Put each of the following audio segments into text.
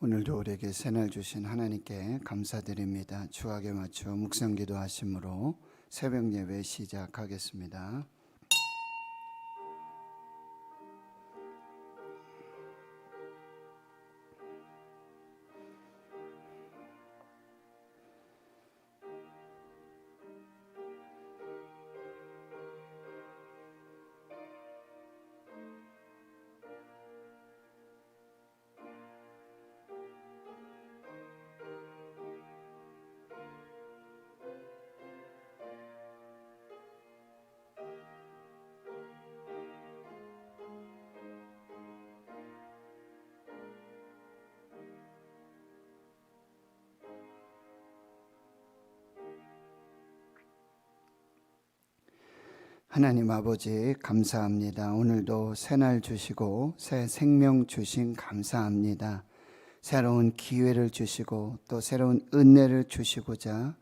오늘도 우리에게 새날 주신 하나님께 감사드립니다. 주악에 맞춰 묵상기도 하심으로 새벽 예배 시작하겠습니다. 하나님 아버지 감사합니다. 오늘도 새날 주시고 새 생명 주신 감사합니다. 새로운 기회를 주시고 또 새로운 은혜를 주시고자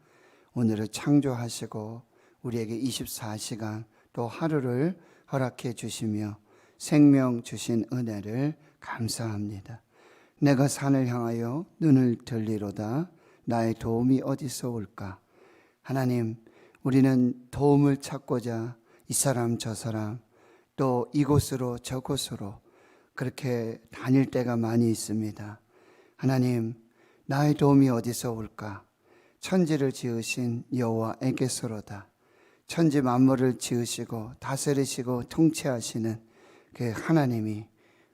오늘을 창조하시고 우리에게 24시간 또 하루를 허락해 주시며 생명 주신 은혜를 감사합니다. 내가 산을 향하여 눈을 들리로다. 나의 도움이 어디서 올까? 하나님, 우리는 도움을 찾고자 이 사람 저 사람 또 이곳으로 저곳으로 그렇게 다닐 때가 많이 있습니다. 하나님, 나의 도움이 어디서 올까? 천지를 지으신 여호와에게서로다. 천지 만물을 지으시고 다스리시고 통치하시는 그 하나님이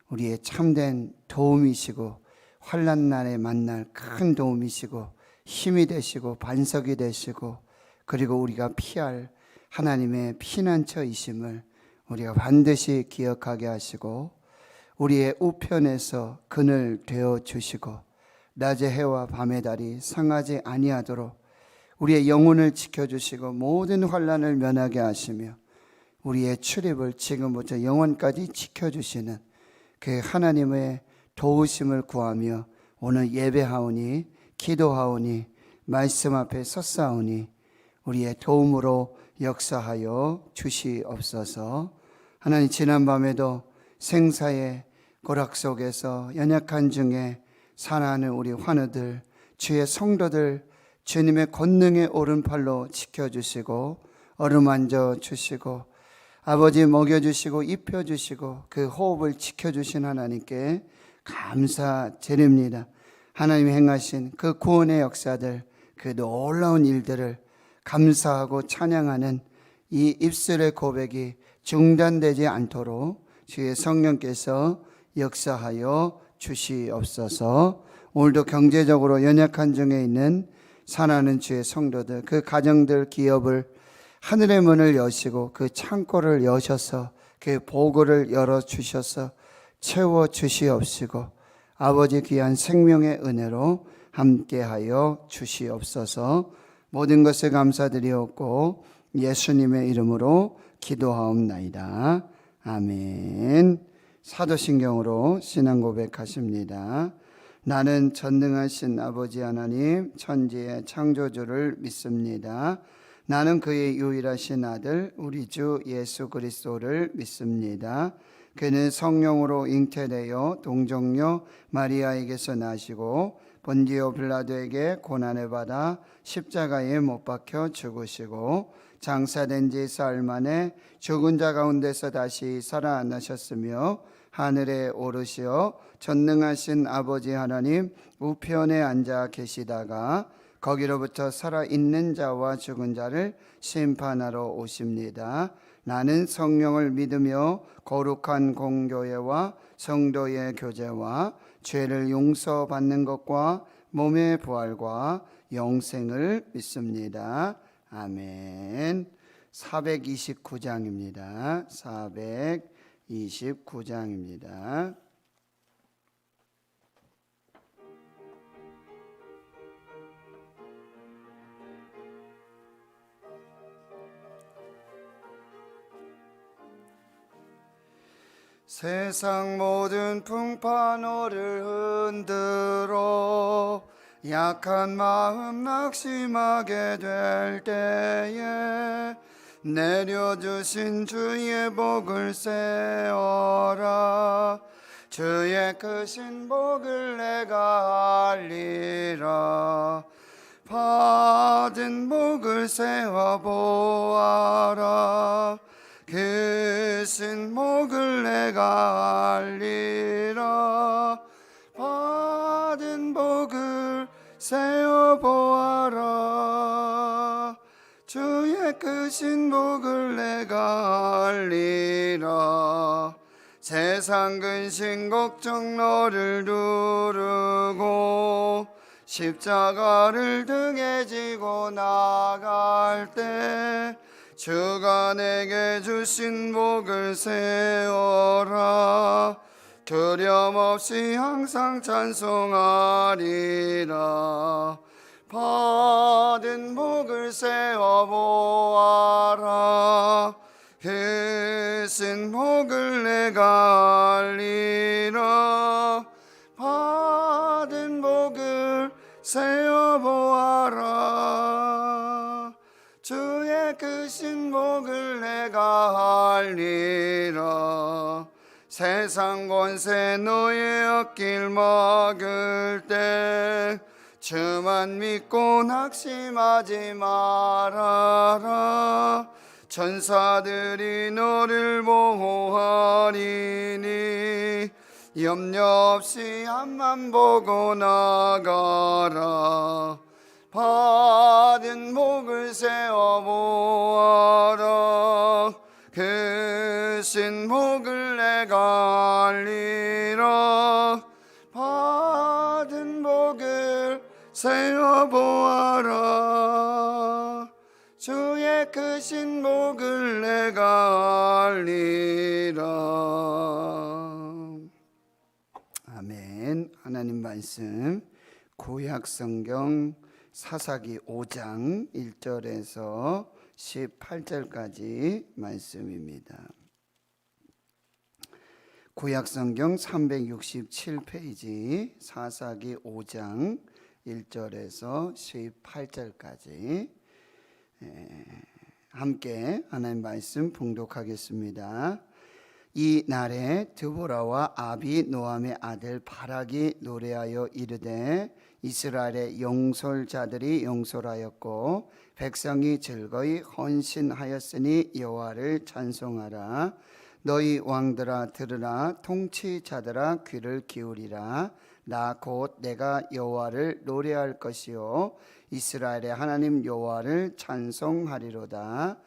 우리의 참된 도움이시고 환난 날에 만날 큰 도움이시고 힘이 되시고 반석이 되시고 그리고 우리가 피할 하나님의 피난처이심을 우리가 반드시 기억하게 하시고 우리의 우편에서 그늘 되어 주시고 낮의 해와 밤의 달이 상하지 아니하도록 우리의 영혼을 지켜주시고 모든 환난을 면하게 하시며 우리의 출입을 지금부터 영원까지 지켜주시는 그 하나님의 도우심을 구하며 오늘 예배하오니 기도하오니 말씀 앞에 섰사오니 우리의 도움으로 역사하여 주시옵소서. 하나님, 지난밤에도 생사의 고락 속에서 연약한 중에 살아가는 우리 환우들, 주의 성도들 주님의 권능의 오른팔로 지켜주시고 어루만져 주시고 아버지 먹여주시고 입혀주시고 그 호흡을 지켜주신 하나님께 감사드립니다. 하나님이 행하신 그 구원의 역사들, 그 놀라운 일들을 감사하고 찬양하는 이 입술의 고백이 중단되지 않도록 주의 성령께서 역사하여 주시옵소서. 오늘도 경제적으로 연약한 중에 있는 살아가는 주의 성도들, 그 가정들, 기업을 하늘의 문을 여시고 그 창고를 여셔서 그 보고를 열어주셔서 채워주시옵시고 아버지 귀한 생명의 은혜로 함께하여 주시옵소서. 모든 것을 감사드리옵고 예수님의 이름으로 기도하옵나이다. 아멘. 사도신경으로 신앙 고백하십니다. 나는 전능하신 아버지 하나님 천지의 창조주를 믿습니다. 나는 그의 유일하신 아들 우리 주 예수 그리스도를 믿습니다. 그는 성령으로 잉태되어 동정녀 마리아에게서 나시고 본디오 빌라도에게 고난을 받아 십자가에 못 박혀 죽으시고 장사된 지 사흘 만에 죽은 자 가운데서 다시 살아나셨으며 하늘에 오르시어 전능하신 아버지 하나님 우편에 앉아 계시다가 거기로부터 살아있는 자와 죽은 자를 심판하러 오십니다. 나는 성령을 믿으며 거룩한 공교회와 성도의 교제와 죄를 용서받는 것과 몸의 부활과 영생을 믿습니다. 아멘. 429장입니다. 429장입니다. 세상 모든 풍파노를 흔들어 약한 마음 낙심하게 될 때에 내려주신 주의 복을 세어라. 주의 크신 복을 내가 알리라. 받은 복을 세어보아라. 크신 복을 내가 알리라. 받은 복을 세어보아라. 주의 크신 복을 내가 알리라. 세상 근심 걱정 너를 두르고 십자가를 등에 지고 나갈 때 주가 내게 주신 복을 세어라. 두려움 없이 항상 찬송하리라. 받은 복을 세어보아라. 크신 복을 내가 알리라. 받은 복을 세어보아라. 주의 크신 복을 내가 알리라. 세상 권세 너의 어길 막을 때 주만 믿고 낙심하지 말아라. 천사들이 너를 보호하리니 염려 없이 앞만 보고 나가라. 받은 복을 세어보아라. 크신 복을 내가 알리라. 받은 복을 세어보아라. 주의 크신 복을 내가 알리라. 아멘. 하나님 말씀 구약성경 사사기 5장 1절에서 18절까지 말씀입니다. 구약성경 367페이지 사사기 5장 1절에서 18절까지 함께 하나님 말씀 봉독하겠습니다. 이 날에 드보라와 아비노함의 아들 바락이 노래하여 이르되 이스라엘의 용솔자들이 용솔하였고 백성이 즐거이 헌신하였으니 여호와를 찬송하라. 너희 왕들아 들으라. 통치자들아 귀를 기울이라. 나 곧 내가 여호와를 노래할 것이요 이스라엘의 하나님 여호와를 찬송하리로다.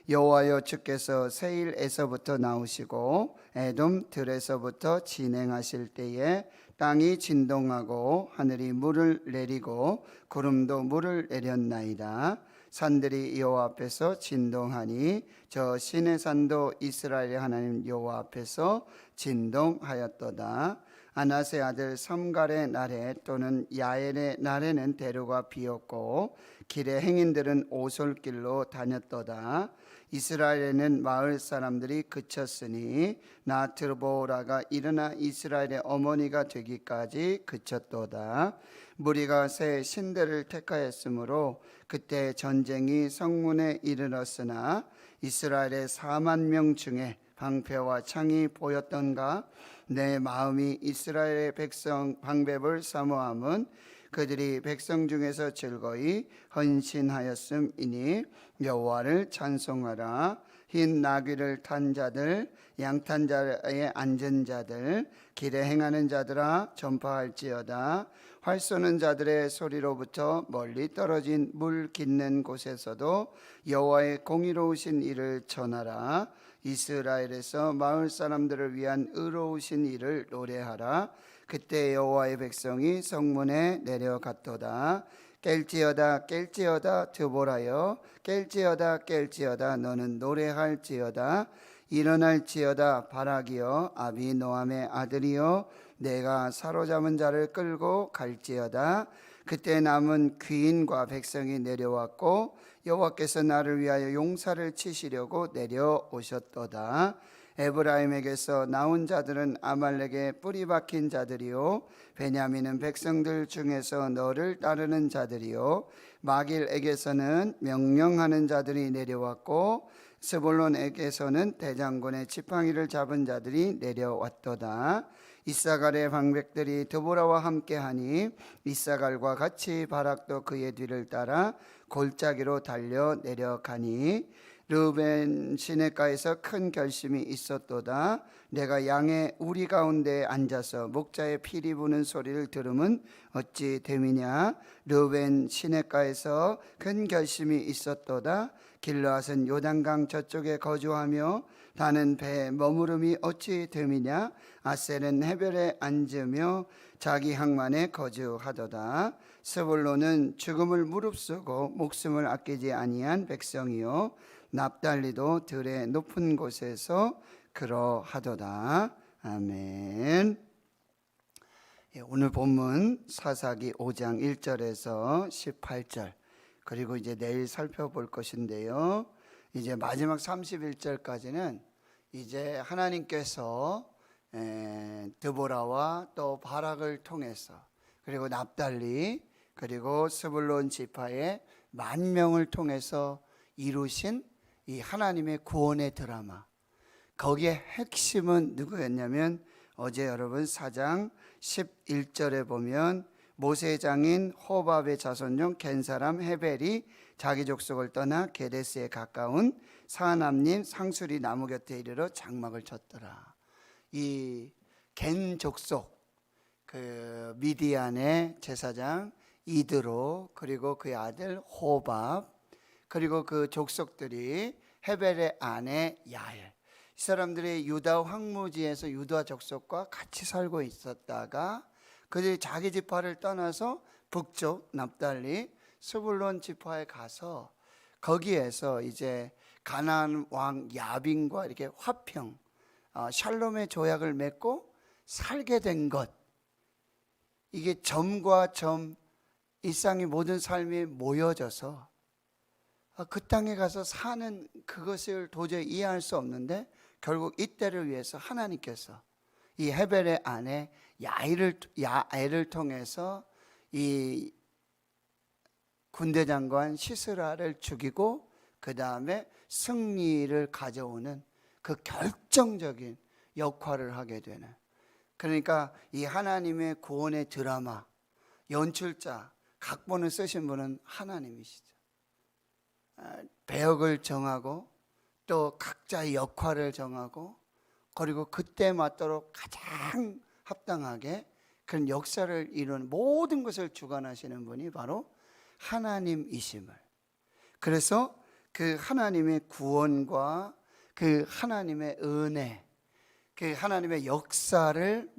여호와여 주께서 세일에서부터 나오시고 에돔 들에서부터 진행하실 때에 땅이 진동하고 하늘이 물을 내리고 구름도 물을 내렸나이다. 산들이 여호와 앞에서 진동하니 저 신의 산도 이스라엘의 하나님 여호와 앞에서 진동하였도다. 아나스의 아들 삼갈의 날에 또는 야엘의 날에는 대로가 비었고 길의 행인들은 오솔길로 다녔도다. 이스라엘에는 마을 사람들이 그쳤으니 나 드보라가 일어나 이스라엘의 어머니가 되기까지 그쳤도다. 무리가 새 신대를 택하였으므로 그때 전쟁이 성문에 이르렀으나 이스라엘의 4만 명 중에 방패와 창이 보였던가. 내 마음이 이스라엘의 백성 방백을 사모함은 그들이 백성 중에서 즐거이 헌신하였음이니 여호와를 찬송하라. 흰 나귀를 탄 자들 양탄 자에 앉은 자들 길에 행하는 자들아 전파할지어다. 활 쏘는 자들의 소리로부터 멀리 떨어진 물 깃는 곳에서도 여호와의 공의로우신 일을 전하라. 이스라엘에서 마을 사람들을 위한 의로우신 일을 노래하라. 그때 여호와의 백성이 성문에 내려갔도다. 깰지어다 깰지어다 드보라여 깰지어다 깰지어다 너는 노래할지어다. 일어날지어다 바락이여 아비노함의 아들이여 내가 사로잡은 자를 끌고 갈지어다. 그때 남은 귀인과 백성이 내려왔고 여호와께서 나를 위하여 용사를 치시려고 내려오셨도다. 에브라임에게서 나온 자들은 아말렉의 뿌리 박힌 자들이요 베냐민은 백성들 중에서 너를 따르는 자들이요 마길에게서는 명령하는 자들이 내려왔고 스불론에게서는 대장군의 지팡이를 잡은 자들이 내려왔도다. 이사갈의 방백들이 드보라와 함께하니 이사갈과 같이 바락도 그의 뒤를 따라 골짜기로 달려 내려가니 르우벤 시냇가에서 큰 결심이 있었도다. 내가 양의 우리 가운데 앉아서 목자의 피리 부는 소리를 들으면 어찌 됨이냐. 르우벤 시냇가에서 큰 결심이 있었도다. 길르앗은 요단강 저쪽에 거주하며 다는 배에 머무름이 어찌 됨이냐. 아셀은 해변에 앉으며 자기 항만에 거주하도다. 스불론은 죽음을 무릅쓰고 목숨을 아끼지 아니한 백성이요 납달리도 들의 높은 곳에서 그러하도다. 아멘. 오늘 본문 사사기 5장 1절에서 18절 그리고 이제 내일 살펴볼 것인데요. 이제 마지막 31절까지는 이제 하나님께서 드보라와 또 바락을 통해서 그리고 납달리 그리고 스불론 지파의 10,000명을 통해서 이루신 이 하나님의 구원의 드라마, 거기에 핵심은 누구였냐면 어제 여러분 4장 11절에 보면 모세의 장인 호밥의 자손 중 겐사람 헤벨이 자기 족속을 떠나 게데스에 가까운 사남님 상수리 나무 곁에 이르러 장막을 쳤더라. 이 겐 족속, 그 미디안의 제사장 이드로 그리고 그의 아들 호밥 그리고 그 족속들이 헤벨의 아내 야엘, 이 사람들이 유다 황무지에서 유다 족속과 같이 살고 있었다가 그들이 자기 지파를 떠나서 북쪽 납달리 스불론 지파에 가서 거기에서 이제 가나안 왕 야빈과 이렇게 화평, 샬롬의 조약을 맺고 살게 된 것, 이게 점과 점, 일상의 모든 삶이 모여져서 그 땅에 가서 사는 그것을 도저히 이해할 수 없는데 결국 이때를 위해서 하나님께서 이 헤벨의 아내 야엘을 통해서 이 군대 장관 시스라를 죽이고 그 다음에 승리를 가져오는 그 결정적인 역할을 하게 되는, 그러니까 이 하나님의 구원의 드라마 연출자 각본을 쓰신 분은 하나님이시죠. 배역을 정하고 또 각자의 역할을 정하고 그리고 그때 맞도록 가장 합당하게 그런 역사를 이루는 모든 것을 주관하시는 분이 바로 하나님이심을, 그래서 그 하나님의 구원과 그 하나님의 은혜, 그 하나님의 역사를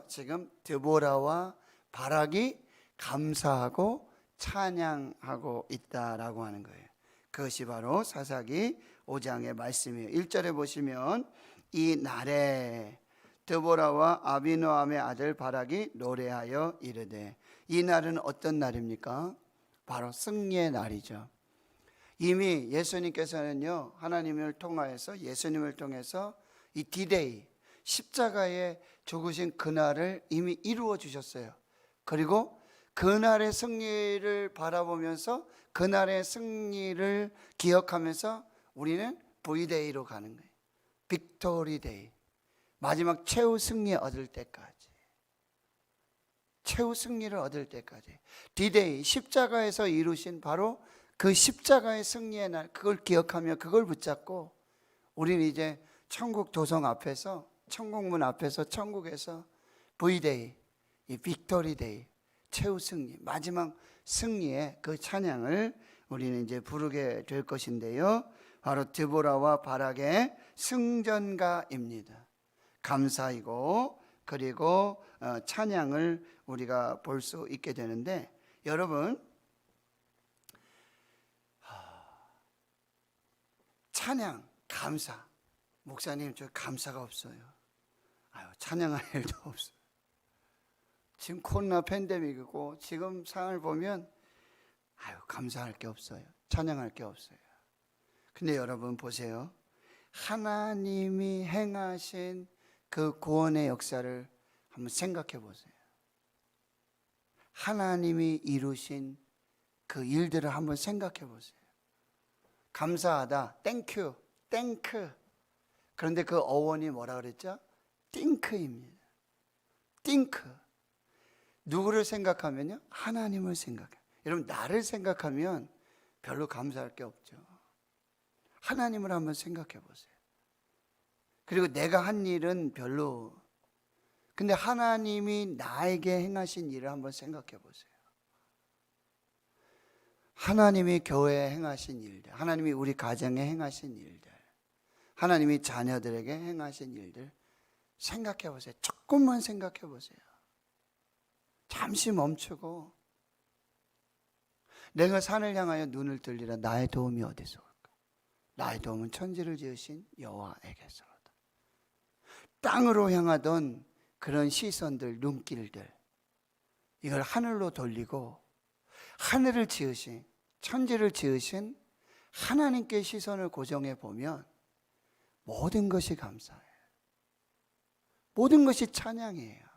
지금 드보라와 바락이 감사하고 찬양하고 있다라고 하는 거예요. 그것이 바로 사사기 5장의 말씀이에요. 1절에 보시면 이 날에 드보라와 아비노함의 아들 바락이 노래하여 이르되, 이 날은 어떤 날입니까? 바로 승리의 날이죠. 이미 예수님께서는요, 하나님을 통하여서 예수님을 통해서 이 디데이, 십자가에 죽으신 그날을 이미 이루어 주셨어요. 그리고 그날의 승리를 바라보면서 그날의 승리를 기억하면서 우리는 V데이로 가는 거예요. 빅토리 데이, 마지막 최후 승리 얻을 때까지, 최후 승리를 얻을 때까지. 디데이, 십자가에서 이루신 바로 그 십자가의 승리의 날, 그걸 기억하며 그걸 붙잡고 우리는 이제 천국 도성 앞에서, 천국문 앞에서, 천국에서 V데이, 이 빅토리 데이, 최후 승리, 마지막 승리의 그 찬양을 우리는 이제 부르게 될 것인데요, 바로 드보라와 바락의 승전가입니다. 감사이고 그리고 찬양을 우리가 볼 수 있게 되는데, 여러분 찬양, 감사, 목사님 저 감사가 없어요. 찬양할 일도 없어요. 지금 코로나 팬데믹이고 지금 상황을 보면 감사할 게 없어요. 찬양할 게 없어요. 근데 여러분 보세요. 하나님이 행하신 그 구원의 역사를 한번 생각해 보세요. 하나님이 이루신 그 일들을 한번 생각해 보세요. 감사하다, 땡큐, 땡크. 그런데 그 어원이 뭐라 그랬죠? 띵크입니다. think. 누구를 생각하면요? 하나님을 생각해요. 여러분, 나를 생각하면 별로 감사할 게 없죠. 하나님을 한번 생각해 보세요. 그리고 내가 한 일은 별로, 근데 하나님이 나에게 행하신 일을 한번 생각해 보세요. 하나님이 교회에 행하신 일들, 하나님이 우리 가정에 행하신 일들, 하나님이 자녀들에게 행하신 일들 생각해 보세요. 조금만 생각해 보세요. 잠시 멈추고, 내가 산을 향하여 눈을 들리라. 나의 도움이 어디서 올까? 나의 도움은 천지를 지으신 여호와에게서로다. 땅으로 향하던 그런 시선들, 눈길들, 이걸 하늘로 돌리고 하늘을 지으신, 천지를 지으신 하나님께 시선을 고정해 보면 모든 것이 감사해요. 모든 것이 찬양이에요.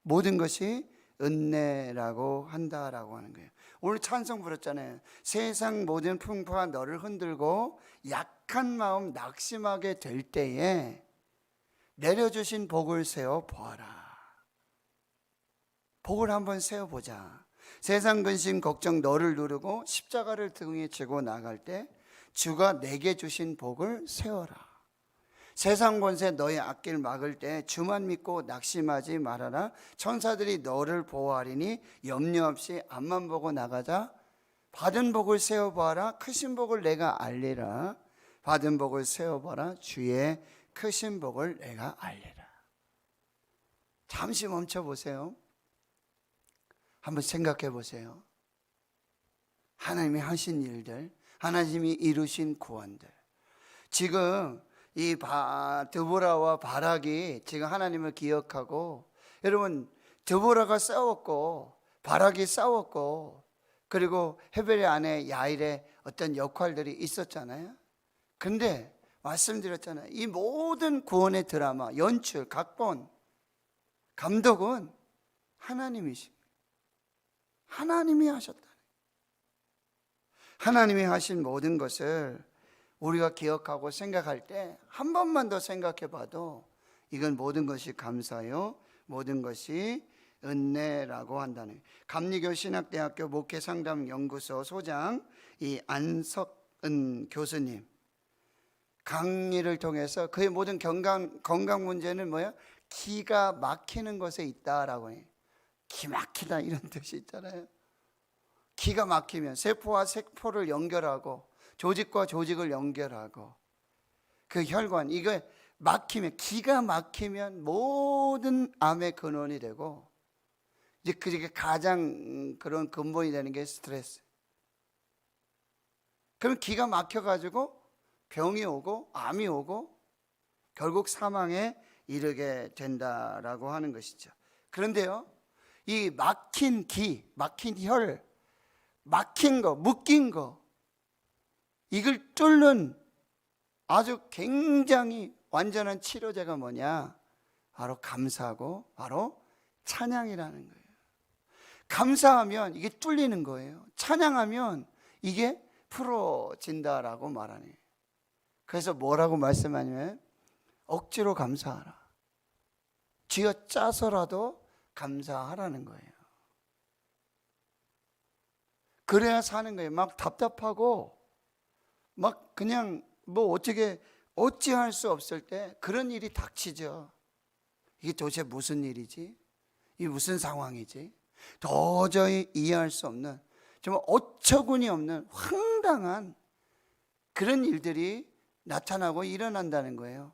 모든 것이 은혜라고 한다라고 하는 거예요. 오늘 찬송 부르잖아요. 세상 모든 풍파가 너를 흔들고 약한 마음 낙심하게 될 때에 내려주신 복을 세워 보아라. 복을 한번 세워보자. 세상 근심 걱정 너를 누르고 십자가를 등에 지고 나갈 때 주가 내게 주신 복을 세워라. 세상 권세 너의 앞길 막을 때 주만 믿고 낙심하지 말아라. 천사들이 너를 보호하리니 염려 없이 앞만 보고 나가자. 받은 복을 세워보아라. 크신 복을 내가 알리라. 받은 복을 세워보아라. 주의 크신 복을 내가 알리라. 잠시 멈춰보세요. 한번 생각해 보세요. 하나님이 하신 일들, 하나님이 이루신 구원들. 지금 이 드보라와 바락이 지금 하나님을 기억하고, 여러분, 드보라가 싸웠고 바락이 싸웠고, 그리고 헤벨의 아내 야일의 어떤 역할들이 있었잖아요. 근데 말씀드렸잖아요. 이 모든 구원의 드라마, 연출, 각본, 감독은 하나님이십니다. 하나님이 하셨다. 하나님이 하신 모든 것을 우리가 기억하고 생각할 때 한 번만 더 생각해 봐도 이건 모든 것이 감사요, 모든 것이 은혜라고 한다는. 감리교 신학대학교 목회상담연구소 소장 이 안석은 교수님 강의를 통해서 그의 모든 건강 문제는 뭐야? 기가 막히는 것에 있다라고 해요. 기 막히다 이런 뜻이 있잖아요. 기가 막히면 세포와 세포를 연결하고 조직과 조직을 연결하고 그 혈관, 이거 막히면, 기가 막히면 모든 암의 근원이 되고, 이제 그게 가장 그런 근본이 되는 게 스트레스. 그럼 기가 막혀가지고 병이 오고 암이 오고 결국 사망에 이르게 된다라고 하는 것이죠. 그런데요, 이 막힌 기, 막힌 혈, 막힌 거, 묶인 거, 이걸 뚫는 아주 굉장히 완전한 치료제가 뭐냐? 바로 감사하고 바로 찬양이라는 거예요. 감사하면 이게 뚫리는 거예요. 찬양하면 이게 풀어진다라고 말하네요. 그래서 뭐라고 말씀하냐면 억지로 감사하라. 쥐어짜서라도 감사하라는 거예요. 그래야 사는 거예요. 막 답답하고 막 그냥 뭐 어찌할 수 없을 때 그런 일이 닥치죠. 이게 도대체 무슨 일이지? 이게 무슨 상황이지? 도저히 이해할 수 없는, 정말 어처구니 없는 황당한 그런 일들이 나타나고 일어난다는 거예요.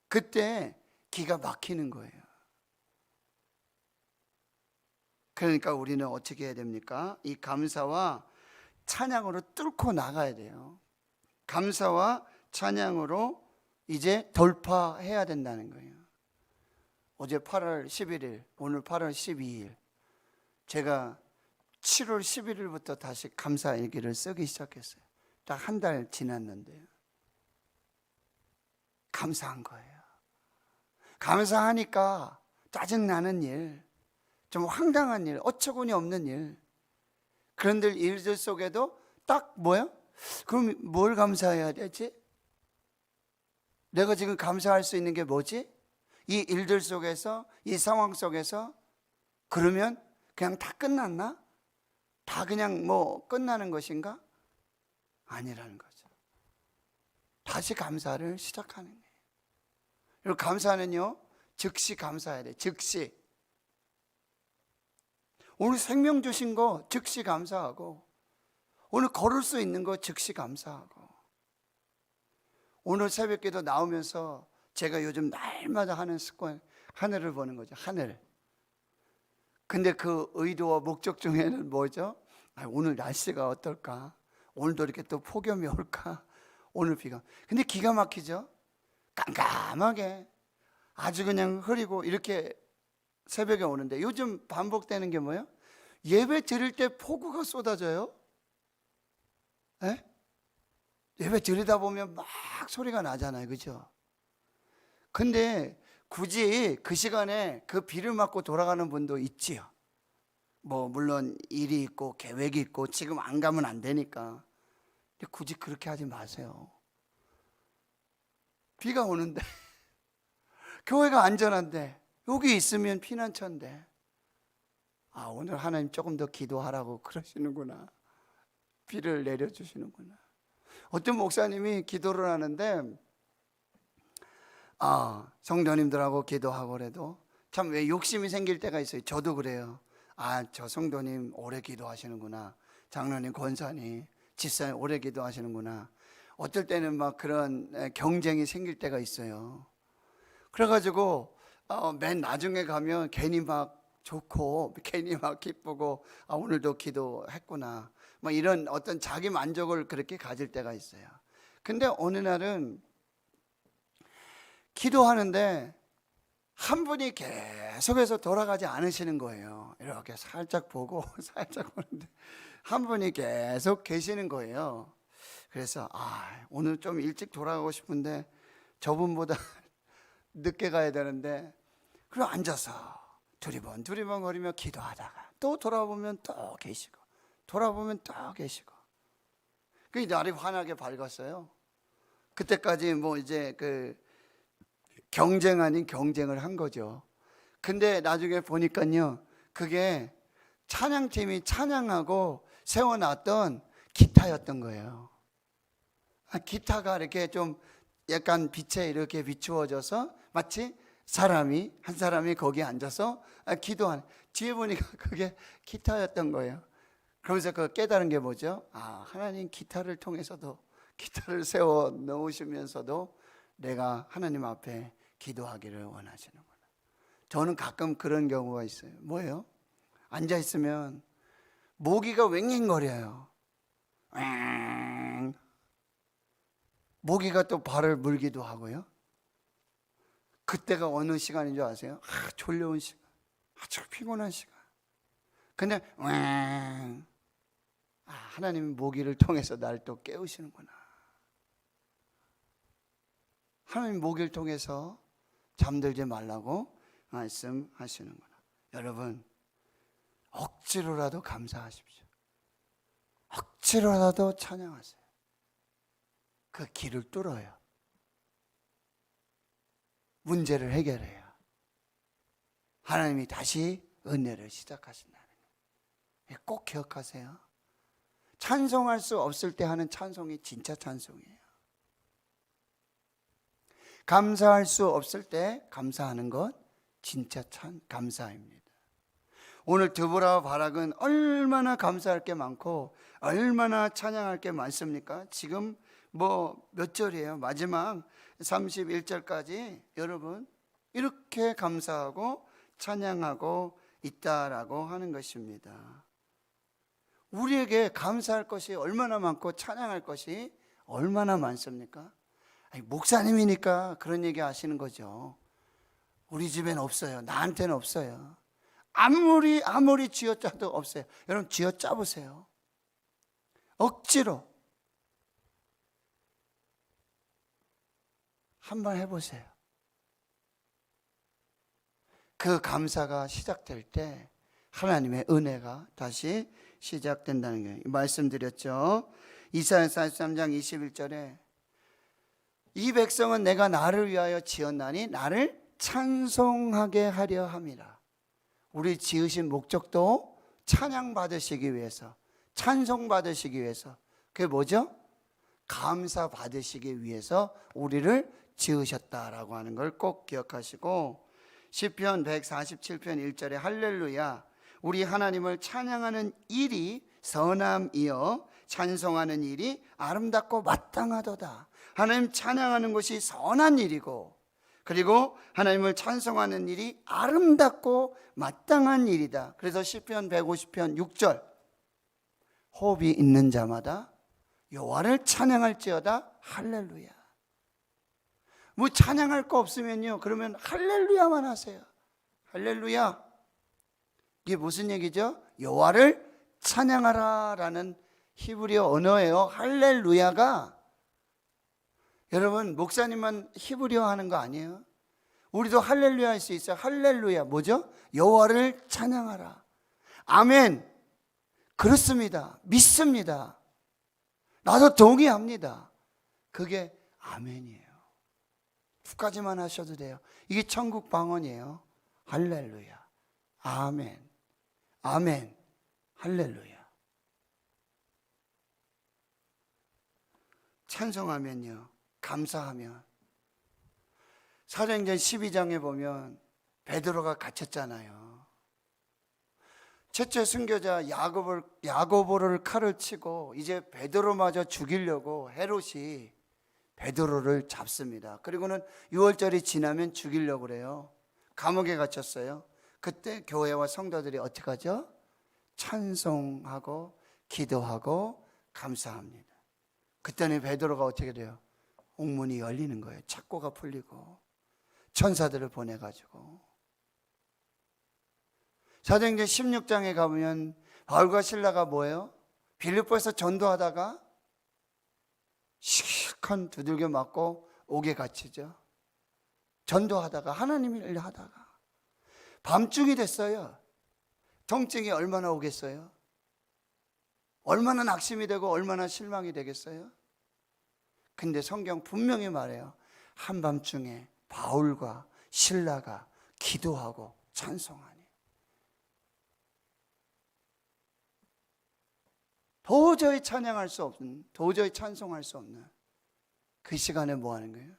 그때 기가 막히는 거예요. 그러니까 우리는 어떻게 해야 됩니까? 이 감사와 찬양으로 뚫고 나가야 돼요. 감사와 찬양으로 이제 돌파해야 된다는 거예요. 어제 8월 11일, 오늘 8월 12일, 제가 7월 11일부터 다시 감사 일기를 쓰기 시작했어요. 딱 한 달 지났는데요. 감사한 거예요. 감사하니까 짜증나는 일, 좀 황당한 일, 어처구니 없는 일, 그런 일들 속에도 딱 뭐야? 그럼 뭘 감사해야 되지? 내가 지금 감사할 수 있는 게 뭐지? 이 일들 속에서, 이 상황 속에서. 그러면 그냥 다 끝났나? 다 그냥 뭐 끝나는 것인가? 아니라는 거죠. 다시 감사를 시작하는 거예요. 그리고 감사는요, 즉시 감사해야 돼요. 즉시. 오늘 생명 주신 거 즉시 감사하고, 오늘 걸을 수 있는 거 즉시 감사하고, 오늘 새벽기도 나오면서 제가 요즘 날마다 하는 습관, 하늘을 보는 거죠. 하늘. 근데 그 의도와 목적 중에는 뭐죠? 오늘 날씨가 어떨까? 오늘도 이렇게 또 폭염이 올까? 오늘 비가. 근데 기가 막히죠? 깜깜하게 아주 그냥 흐리고 이렇게 새벽에 오는데, 요즘 반복되는 게 뭐예요? 예배 드릴 때 폭우가 쏟아져요. 에? 예배 드리다 보면 막 소리가 나잖아요. 그죠? 근데 굳이 그 시간에 그 비를 맞고 돌아가는 분도 있지요. 뭐 물론 일이 있고 계획이 있고 지금 안 가면 안 되니까. 근데 굳이 그렇게 하지 마세요. 비가 오는데 교회가 안전한데, 여기 있으면 피난처인데, 오늘 하나님 조금 더 기도하라고 그러시는구나. 비를 내려주시는구나. 어떤 목사님이 기도를 하는데, 성도님들하고 기도하고 그래도 참 왜 욕심이 생길 때가 있어요. 저도 그래요. 저 성도님 오래 기도하시는구나. 장로님, 권사님, 집사님 오래 기도하시는구나. 어떨 때는 막 그런 경쟁이 생길 때가 있어요. 그래가지고 맨 나중에 가면 괜히 막 좋고 괜히 막 기쁘고, 오늘도 기도했구나, 막 이런 어떤 자기 만족을 그렇게 가질 때가 있어요. 근데 어느 날은 기도하는데 한 분이 계속해서 돌아가지 않으시는 거예요. 이렇게 살짝 보고 살짝 보는데 한 분이 계속 계시는 거예요. 그래서 오늘 좀 일찍 돌아가고 싶은데 저분보다 늦게 가야 되는데, 그리고 앉아서 두리번 거리며 기도하다가 또 돌아보면 또 계시고, 돌아보면 또 계시고. 그 날이 환하게 밝았어요. 그때까지 뭐 이제 그 경쟁 아닌 경쟁을 한 거죠. 근데 나중에 보니까요, 그게 찬양팀이 찬양하고 세워놨던 기타였던 거예요. 기타가 이렇게 좀 약간 빛에 이렇게 비추어져서 마치 한 사람이 거기에 앉아서 기도하는, 뒤에 보니까 그게 기타였던 거예요. 그러면서 그 깨달은 게 뭐죠? 하나님 기타를 통해서도, 기타를 세워 놓으시면서도 내가 하나님 앞에 기도하기를 원하시는구나. 저는 가끔 그런 경우가 있어요. 뭐예요? 앉아있으면 모기가 왱왱거려요. 모기가 또 발을 물기도 하고요. 그때가 어느 시간인 줄 아세요? 졸려온 시간, 아주 피곤한 시간. 근데 하나님은 모기를 통해서 날 또 깨우시는구나. 하나님 모기를 통해서 잠들지 말라고 말씀하시는구나. 여러분, 억지로라도 감사하십시오. 억지로라도 찬양하세요. 그 길을 뚫어요. 문제를 해결해요. 하나님이 다시 은혜를 시작하신다는 거예요. 꼭 기억하세요. 찬송할 수 없을 때 하는 찬송이 진짜 찬송이에요. 감사할 수 없을 때 감사하는 것 진짜 감사입니다. 오늘 드보라와 바락은 얼마나 감사할 게 많고 얼마나 찬양할 게 많습니까? 지금 뭐 몇 절이에요? 마지막 31절까지 여러분 이렇게 감사하고 찬양하고 있다라고 하는 것입니다. 우리에게 감사할 것이 얼마나 많고 찬양할 것이 얼마나 많습니까? 목사님이니까 그런 얘기 하시는 거죠. 우리 집엔 없어요. 나한테는 없어요. 아무리 쥐어짜도 없어요. 여러분 쥐어짜 보세요. 억지로 한번 해보세요. 그 감사가 시작될 때 하나님의 은혜가 다시 시작된다는 거예요. 말씀드렸죠. 이사야 43장 21절에 이 백성은 내가 나를 위하여 지었나니 나를 찬송하게 하려 함이라. 우리 지으신 목적도 찬양 받으시기 위해서, 찬송 받으시기 위해서. 그게 뭐죠? 감사 받으시기 위해서 우리를 지으셨다라고 하는 걸 꼭 기억하시고, 시편 147편 1절에 할렐루야, 우리 하나님을 찬양하는 일이 선함이여 찬송하는 일이 아름답고 마땅하도다. 하나님 찬양하는 것이 선한 일이고, 그리고 하나님을 찬송하는 일이 아름답고 마땅한 일이다. 그래서 시편 150편 6절, 호흡이 있는 자마다 여호와를 찬양할지어다 할렐루야. 뭐 찬양할 거 없으면요, 그러면 할렐루야만 하세요. 할렐루야. 이게 무슨 얘기죠? 여호와를 찬양하라 라는 히브리어 언어예요. 할렐루야가. 여러분, 목사님만 히브리어 하는 거 아니에요. 우리도 할렐루야 할 수 있어요. 할렐루야 뭐죠? 여호와를 찬양하라. 아멘. 그렇습니다. 믿습니다. 나도 동의합니다. 그게 아멘이에요. 두 가지만 하셔도 돼요. 이게 천국 방언이에요. 할렐루야, 아멘, 아멘, 할렐루야. 찬송하면요, 감사하면. 사도행전 12장에 보면 베드로가 갇혔잖아요. 첫째 순교자 야고보를 칼을 치고 이제 베드로마저 죽이려고 헤롯이 베드로를 잡습니다. 그리고는 6월절이 지나면 죽이려고 그래요. 감옥에 갇혔어요. 그때 교회와 성도들이 어떻게 하죠? 찬송하고 기도하고 감사합니다. 그때는 베드로가 어떻게 돼요? 옥문이 열리는 거예요. 착고가 풀리고 천사들을 보내가지고. 사도행전 16장에 가보면 바울과 실라가 뭐예요? 빌립보에서 전도하다가 실컷 두들겨 맞고 옥에 갇히죠. 전도하다가 하나님 일 하다가 밤중이 됐어요. 통증이 얼마나 오겠어요? 얼마나 낙심이 되고 얼마나 실망이 되겠어요? 근데 성경 분명히 말해요. 한밤중에 바울과 실라가 기도하고 찬송하니. 도저히 찬양할 수 없는, 도저히 찬송할 수 없는 그 시간에 뭐 하는 거예요?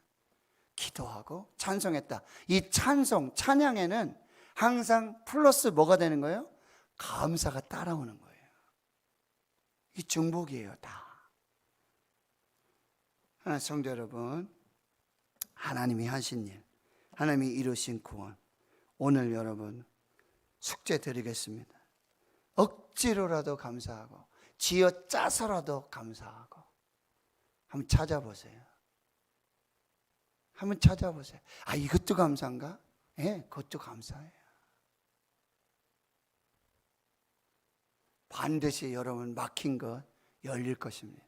기도하고 찬송했다. 이 찬송, 찬양에는 항상 플러스 뭐가 되는 거예요? 감사가 따라오는 거예요. 이 중복이에요, 다. 성도 여러분, 하나님이 하신 일, 하나님이 이루신 구원, 오늘 여러분 숙제 드리겠습니다. 억지로라도 감사하고 쥐어 짜서라도 감사하고 한번 찾아보세요. 한번 찾아보세요. 아, 이것도 감사인가? 예, 그것도 감사해요. 반드시 여러분 막힌 것 열릴 것입니다.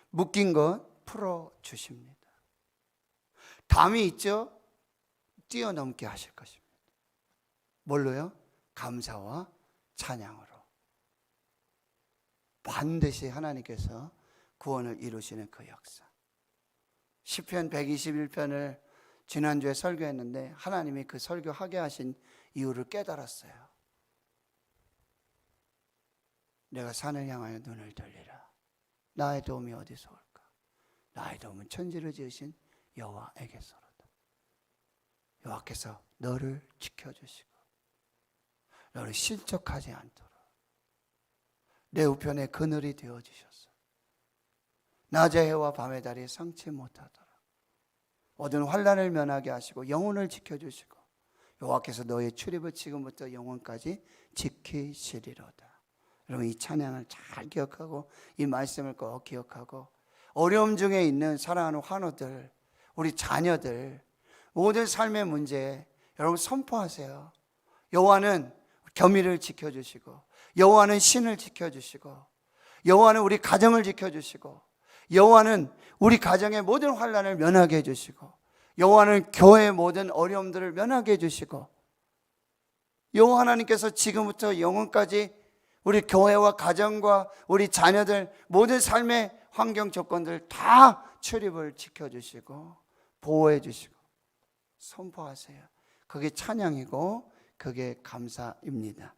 묶인 것 풀어주십니다. 담이 있죠? 뛰어넘게 하실 것입니다. 뭘로요? 감사와 찬양으로. 반드시 하나님께서 구원을 이루시는 그 역사. 시편 121편을 지난주에 설교했는데 하나님이 그 설교하게 하신 이유를 깨달았어요. 내가 산을 향하여 눈을 돌리라. 나의 도움이 어디서 올까? 나의 도움은 천지를 지으신 여호와에게서로다. 여호와께서 너를 지켜주시고 너를 실족하지 않도록 내 우편에 그늘이 되어주셔서 낮의 해와 밤의 달이 상치 못하도록 모든 환난을 면하게 하시고 영혼을 지켜주시고 여호와께서 너의 출입을 지금부터 영원까지 지키시리로다. 여러분, 이 찬양을 잘 기억하고 이 말씀을 꼭 기억하고 어려움 중에 있는 사랑하는 환우들, 우리 자녀들, 모든 삶의 문제에 여러분 선포하세요. 여호와는 겸이를 지켜주시고 여호와는 신을 지켜주시고 여호와는 우리 가정을 지켜주시고 여호와는 우리 가정의 모든 환난을 면하게 해주시고 여호와는 교회의 모든 어려움들을 면하게 해주시고 여호와 하나님께서 지금부터 영원까지 우리 교회와 가정과 우리 자녀들 모든 삶의 환경 조건들 다 출입을 지켜주시고 보호해 주시고 선포하세요. 그게 찬양이고 그게 감사입니다.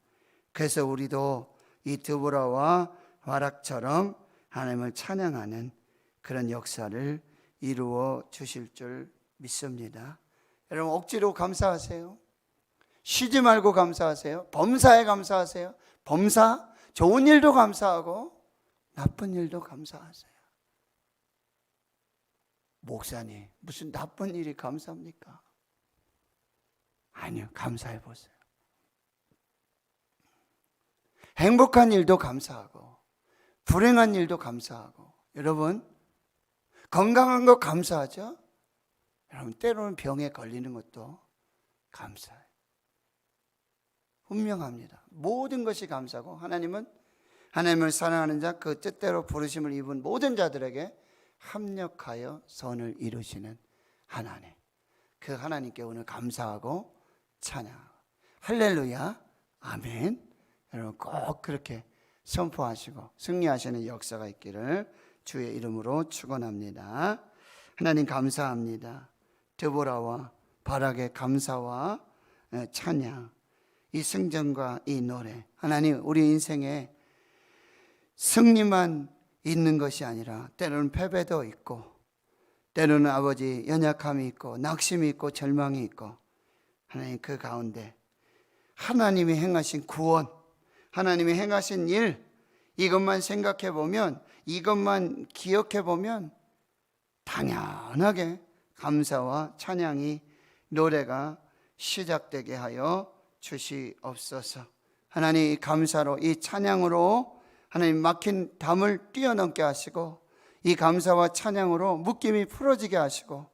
그래서 우리도 이 드보라와 바락처럼 하나님을 찬양하는 그런 역사를 이루어 주실 줄 믿습니다. 여러분 억지로 감사하세요. 쉬지 말고 감사하세요. 범사에 감사하세요. 범사, 좋은 일도 감사하고 나쁜 일도 감사하세요. 목사님, 무슨 나쁜 일이 감사합니까? 아니요, 감사해 보세요. 행복한 일도 감사하고 불행한 일도 감사하고, 여러분 건강한 거 감사하죠? 여러분 때로는 병에 걸리는 것도 감사해요. 분명합니다. 모든 것이 감사고 하나님은 하나님을 사랑하는 자, 그 뜻대로 부르심을 입은 모든 자들에게 합력하여 선을 이루시는 하나님, 그 하나님께 오늘 감사하고 찬양하고 할렐루야 아멘. 여러분 꼭 그렇게 선포하시고 승리하시는 역사가 있기를 주의 이름으로 축원합니다. 하나님 감사합니다. 드보라와 바락의 감사와 찬양, 이 승전과 이 노래, 하나님 우리 인생에 승리만 있는 것이 아니라 때로는 패배도 있고, 때로는 아버지 연약함이 있고 낙심이 있고 절망이 있고, 하나님 그 가운데 하나님이 행하신 구원, 하나님이 행하신 일, 이것만 생각해 보면, 이것만 기억해 보면 당연하게 감사와 찬양이, 노래가 시작되게 하여 주시옵소서. 하나님 이 감사로, 이 찬양으로 하나님 막힌 담을 뛰어넘게 하시고, 이 감사와 찬양으로 묶임이 풀어지게 하시고,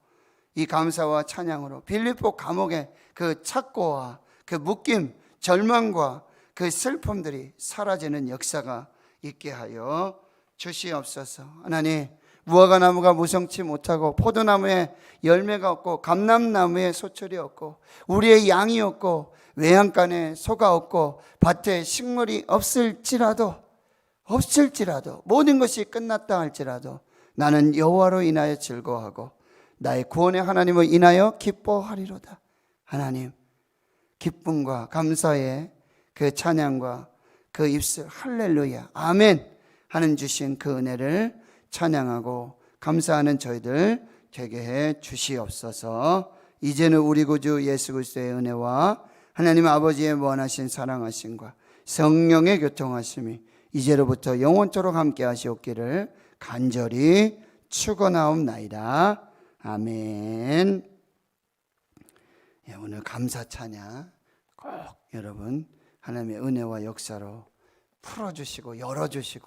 이 감사와 찬양으로 빌립보 감옥의 그 착고와 그 묶임, 절망과 그 슬픔들이 사라지는 역사가 있게 하여 주시옵소서. 하나님 무화과나무가 무성치 못하고 포도나무에 열매가 없고 감람나무에 소철이 없고 우리의 양이 없고 외양간에 소가 없고 밭에 식물이 없을지라도 모든 것이 끝났다 할지라도 나는 여호와로 인하여 즐거워하고 나의 구원의 하나님을 인하여 기뻐하리로다. 하나님 기쁨과 감사의 그 찬양과 그 입술 할렐루야 아멘 하는 주신 그 은혜를 찬양하고 감사하는 저희들 되게 해 주시옵소서. 이제는 우리 구주 예수 그리스도의 은혜와 하나님 아버지의 무한하신 사랑하심과 성령의 교통하심이 이제로부터 영원토록 함께 하시옵기를 간절히 축원하옵나이다. 아멘. 오늘 감사 찬양 꼭 여러분 하나님의 은혜와 역사로 풀어주시고 열어주시고